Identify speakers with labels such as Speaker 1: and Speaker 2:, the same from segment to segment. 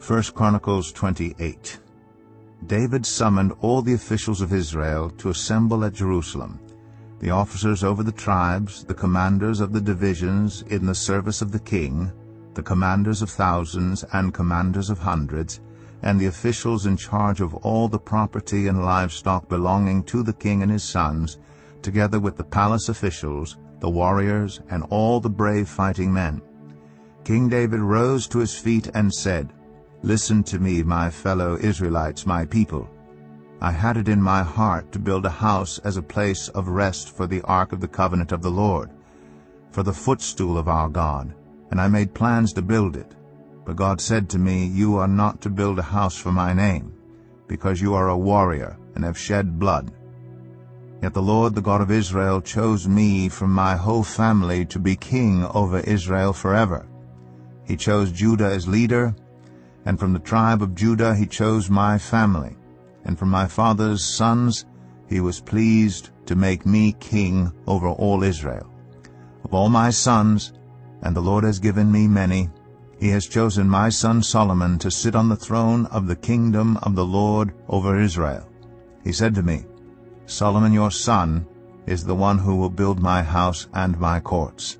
Speaker 1: 1 Chronicles 28. David summoned all the officials of Israel to assemble at Jerusalem, the officers over the tribes, the commanders of the divisions in the service of the king, the commanders of thousands and commanders of hundreds, and the officials in charge of all the property and livestock belonging to the king and his sons, together with the palace officials, the warriors, and all the brave fighting men. King David rose to his feet and said, "Listen to me, my fellow Israelites, my people. I had it in my heart to build a house as a place of rest for the ark of the covenant of the Lord, for the footstool of our God, and I made plans to build it. But God said to me, You are not to build a house for my name, because you are a warrior and have shed blood. Yet the Lord, the God of Israel, chose me from my whole family to be king over Israel forever. He chose Judah as leader, and from the tribe of Judah he chose my family, and from my father's sons he was pleased to make me king over all Israel. Of all my sons, and the Lord has given me many, he has chosen my son Solomon to sit on the throne of the kingdom of the Lord over Israel. He said to me, Solomon your son is the one who will build my house and my courts.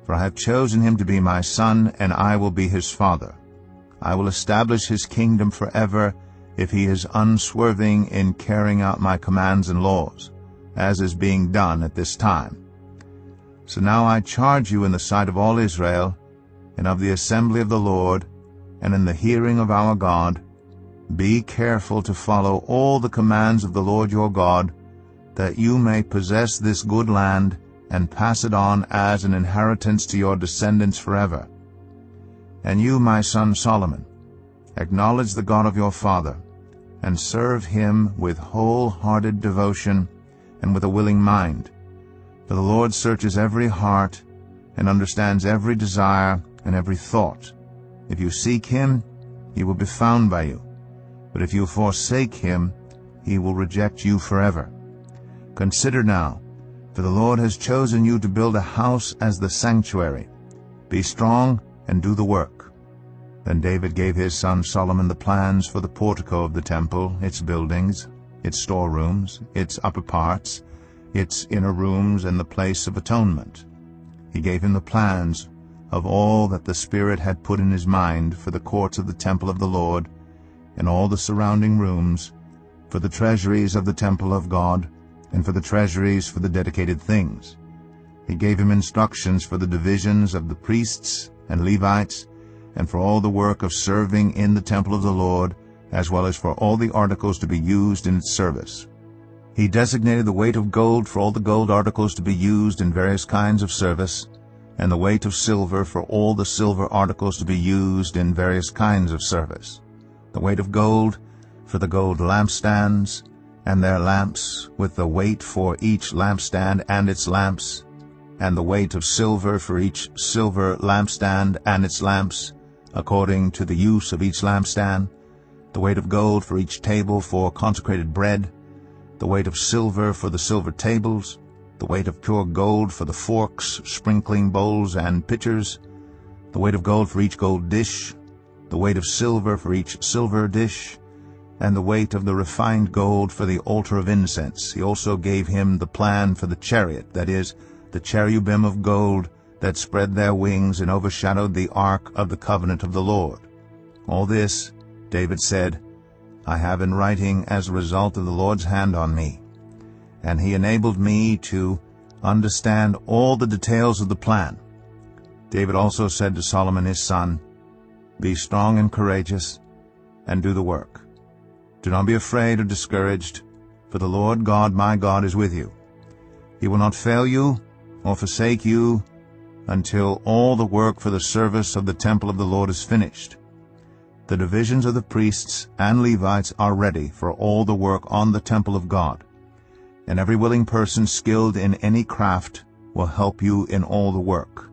Speaker 1: For I have chosen him to be my son, and I will be his father. I will establish his kingdom forever if he is unswerving in carrying out my commands and laws, as is being done at this time. So now I charge you in the sight of all Israel, and of the assembly of the Lord, and in the hearing of our God, be careful to follow all the commands of the Lord your God, that you may possess this good land and pass it on as an inheritance to your descendants forever. And you, my son Solomon, acknowledge the God of your father, and serve him with whole-hearted devotion and with a willing mind. For the Lord searches every heart and understands every desire and every thought. If you seek him, he will be found by you. But if you forsake him, he will reject you forever. Consider now, for the Lord has chosen you to build a house as the sanctuary. Be strong and do the work." Then David gave his son Solomon the plans for the portico of the temple, its buildings, its storerooms, its upper parts, its inner rooms, and the place of atonement. He gave him the plans of all that the Spirit had put in his mind for the courts of the temple of the Lord, and all the surrounding rooms, for the treasuries of the temple of God, and for the treasuries for the dedicated things. He gave him instructions for the divisions of the priests and Levites, and for all the work of serving in the temple of the Lord, as well as for all the articles to be used in its service. He designated the weight of gold for all the gold articles to be used in various kinds of service, and the weight of silver for all the silver articles to be used in various kinds of service. The weight of gold for the gold lampstands and their lamps, with the weight for each lampstand and its lamps, and the weight of silver for each silver lampstand and its lamps, according to the use of each lampstand, the weight of gold for each table for consecrated bread, the weight of silver for the silver tables, the weight of pure gold for the forks, sprinkling bowls, and pitchers, the weight of gold for each gold dish, the weight of silver for each silver dish, and the weight of the refined gold for the altar of incense. He also gave him the plan for the chariot, that is, the cherubim of gold that spread their wings and overshadowed the ark of the covenant of the Lord. All this, David said, I have in writing as a result of the Lord's hand on me. And he enabled me to understand all the details of the plan. David also said to Solomon his son, Be strong and courageous, and do the work. Do not be afraid or discouraged, for the Lord God my God is with you. He will not fail you or forsake you until all the work for the service of the temple of the Lord is finished. The divisions of the priests and Levites are ready for all the work on the temple of God, and every willing person skilled in any craft will help you in all the work.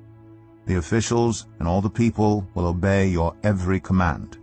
Speaker 1: The officials and all the people will obey your every command.